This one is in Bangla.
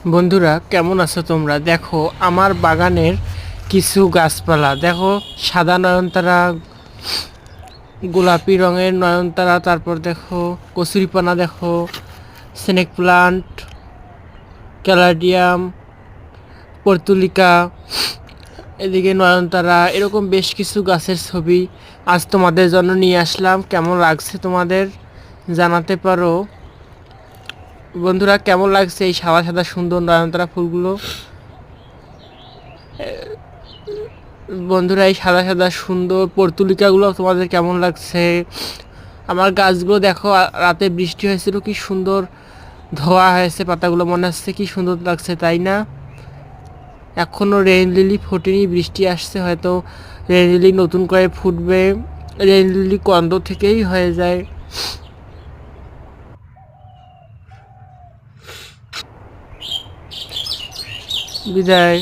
বন্ধুরা কেমন আছো তোমরা? দেখো আমার বাগানের কিছু গাছপালা দেখো, সাদা নয়নতারা, গোলাপি রঙের নয়নতারা, তারপর দেখো কচুরিপানা, দেখো স্নেক প্লান্ট, ক্যালাডিয়াম, পর্তুলিকা, এদিকে নয়নতারা, এরকম বেশ কিছু গাছের ছবি আজ তোমাদের জন্য নিয়ে আসলাম। কেমন লাগছে তোমাদের জানাতে পারো। বন্ধুরা কেমন লাগছে এই সাদা সাদা সুন্দর নয়নতারা ফুলগুলো? বন্ধুরা এই সাদা সাদা সুন্দর পর্তুলিকাগুলো তোমাদের কেমন লাগছে? আমার গাছগুলো দেখো, রাতে বৃষ্টি হয়েছিল, কি সুন্দর ধোয়া হয়েছে পাতাগুলো, মনে হচ্ছে কি সুন্দর লাগছে, তাই না? এখনও রেইন লিলি ফোটেনি, বৃষ্টি আসছে, হয়তো রেইন লিলি নতুন করে ফুটবে। রেইন লিলি কন্দ থেকেই হয়ে যায়। বিদায়।